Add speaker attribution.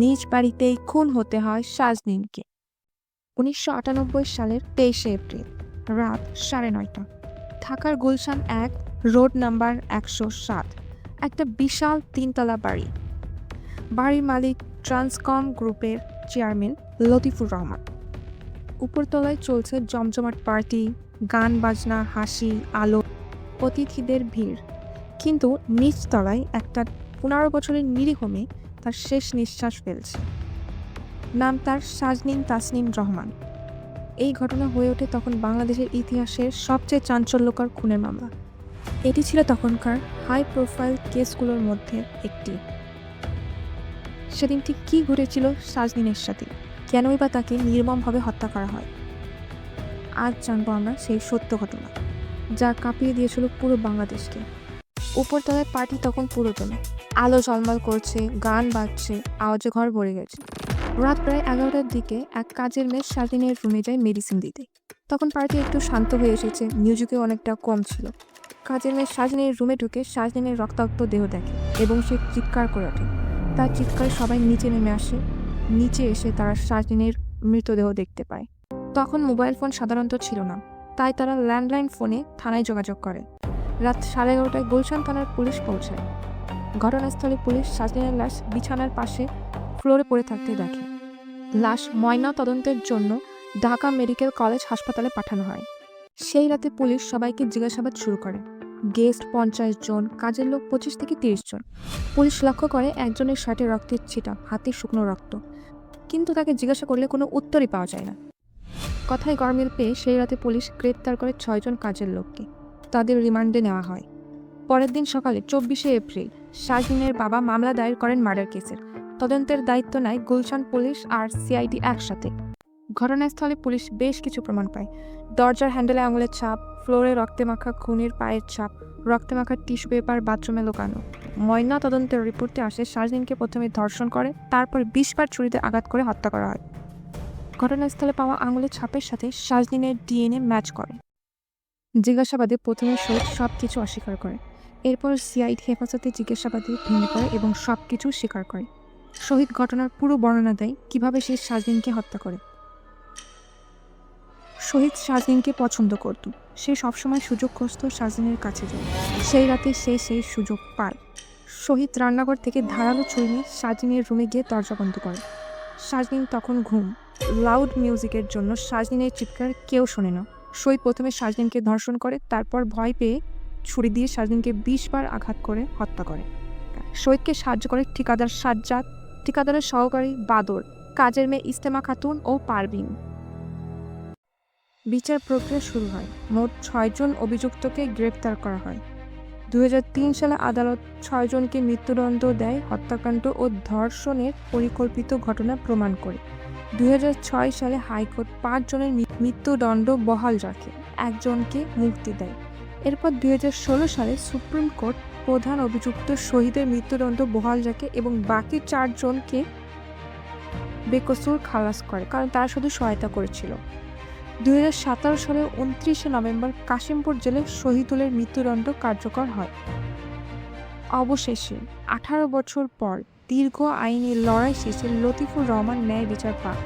Speaker 1: নিজ বাড়িতেই খুন হতে হয় সাজনিনকে। ১৯৯৮ সালের ২৩শে এপ্রিল রাত ৯:৩০। ঢাকার গুলশান ১ রোড নাম্বার ১০৭, একটা বিশাল ৩তলা বাড়ি। বাড়ির মালিক ট্রান্সকম গ্রুপের চেয়ারম্যান লতিফুর রহমান। উপরতলায় চলছে জমজমাট পার্টি, গান বাজনা, হাসি, আলো, অতিথিদের ভিড়। কিন্তু নিচতলায় একটা ১৫ বছরের নিরীহ মেয়ে তার শেষ নিঃশ্বাস ফেলছে। নাম তার সাজনিন তাসনিম রহমান। এই ঘটনা হয়ে ওঠে তখন বাংলাদেশের ইতিহাসের সবচেয়ে চাঞ্চল্যকর খুনের মামলা। এটি ছিল তখনকার হাই প্রোফাইল কেসগুলোর মধ্যে একটি। সেদিন ঠিক কী ঘটেছিল সাজনিনের সাথে, কেনই বা তাকে নির্মমভাবে হত্যা করা হয়? আজ জানবো আমরা সেই সত্য ঘটনা, যা কাঁপিয়ে দিয়েছিল পুরো বাংলাদেশকে। উপরতলায় পার্টি তখন পুরোদমে, আলো ঝলমল করছে, গান বাজছে, আওয়াজে ঘর ভরে গেছে। রাত প্রায় ১১টার দিকে এক কাজের মেয়ে সাজনিনের রুমে যায় মেডিসিন দিতে। তখন পার্টি একটু শান্ত হয়ে এসেছে, মিউজিকে অনেকটা কম ছিল। কাজের মেয়ে সাজনিনের রুমে ঢুকে সাজনিনের রক্তাক্ত দেহ দেখে এবং সে চিৎকার করে ওঠে। তার চিৎকারে সবাই নিচে নেমে আসে। নিচে এসে তারা সাজনিনের মৃতদেহ দেখতে পায়। তখন মোবাইল ফোন সাধারণত ছিল না, তাই তারা ল্যান্ডলাইন ফোনে থানায় যোগাযোগ করে। রাত 11:30টায় গুলশান থানার পুলিশ পৌঁছায়। ঘটনাস্থলে পুলিশ সাজনিনের লাশ বিছানার পাশে ফ্লোরে পড়ে থাকতে দেখে। লাশ ময়না তদন্তের জন্য ঢাকা মেডিকেল কলেজ হাসপাতালে পাঠানো হয়। সেই রাতে পুলিশ সবাইকে জিজ্ঞাসাবাদ শুরু করে। গেস্ট 50 জন, কাজের লোক 25 থেকে 30 জন। পুলিশ লক্ষ্য করে একজনের শার্টে রক্তের ছিটা, হাতে শুকনো রক্ত, কিন্তু তাকে জিজ্ঞাসা করলে কোনো উত্তরই পাওয়া যায় না। কথায় গরমিল পেয়ে সেই রাতে পুলিশ গ্রেপ্তার করে 6 জন কাজের লোককে। তাদের রিমান্ডে নেওয়া হয়। পরের দিন সকালে 24শে এপ্রিল সাজনিনের বাবা মামলা দায়ের করেন মার্ডার কেসের। তদন্তের দায়িত্ব নেয় গুলশান পুলিশ আর সিআইডি একসাথে। ঘটনাস্থলে পুলিশ বেশ কিছু প্রমাণ পায়। দরজার হ্যান্ডেলে আঙুলের ছাপ, ফ্লোরে রক্তে মাখা খুনির পায়ের ছাপ, রক্তে মাখা টিস্যু পেপার বাথরুমে লুকানো। ময়না তদন্তের রিপোর্টে আসে সাজনিনকে প্রথমে ধর্ষণ করে, তারপর 20 বার ছুরিতে আঘাত করে হত্যা করা হয়। ঘটনাস্থলে পাওয়া আঙুলের ছাপের সাথে সাজনিনের ডিএনএ ম্যাচ করে। জিজ্ঞাসাবাদে প্রথমে শহীদ সব কিছু অস্বীকার করে। এরপর সিআইডি হেফাজতে জিজ্ঞাসাবাদে ভেঙে পড়ে এবং সব কিছু স্বীকার করে। শহীদ ঘটনার পুরো বর্ণনা দেয়, কিভাবে সে সাজনিনকে হত্যা করে। শহীদ সাজনিনকে পছন্দ করত। সে সবসময় সুযোগ খুঁজত সাজনিনের কাছে যায়। সেই রাতে সে সেই সুযোগ পায়। শহীদ রান্নাঘর থেকে ধারালো ছুরি নিয়ে সাজনিনের রুমে গিয়ে দরজা বন্ধ করে। সাজনিন তখন ঘুম। লাউড মিউজিকের জন্য সাজনিনের চিৎকার কেউ শোনে না। শহীদ প্রথমে সাজনিনকে ধর্ষণ করে, তারপর ভয় পেয়ে ছুরি দিয়ে সাজনিনকে 20 বার আঘাত করে হত্যা করে। শহীদকে সাহায্য করে ঠিকাদার সাজ্জাদ, ঠিকাদারের সহকারী বাদর, কাজের মেয়ে ইস্তেমা খাতুন ও পারভিন। বিচার প্রক্রিয়া শুরু হয়। মোট 6 জন অভিযুক্তকে গ্রেপ্তার করা হয়। 2003 সালে আদালত 6 জনকে মৃত্যুদণ্ড দেয় হত্যাকাণ্ড ও ধর্ষণের পরিকল্পিত ঘটনা প্রমাণ করে। 2006 সালে হাইকোর্ট 5 জনের মৃত্যুদণ্ড বহাল রাখে, একজনকে মুক্তি দেয়। এরপর 2016 সালে সুপ্রিম কোর্ট প্রধান অভিযুক্ত শহীদের মৃত্যুদণ্ড বহাল রাখে এবং বাকি 4 জনকে বেকসুর খালাস করে, কারণ তারা শুধু সহায়তা করেছিল। 2017 সালের 29শে নভেম্বর কাশিমপুর জেলে শহীদুলের মৃত্যুদণ্ড কার্যকর হয়। অবশেষে 18 বছর পর দীর্ঘ আইনি লড়াই শেষে লতিফুর রহমান ন্যায় বিচার পান।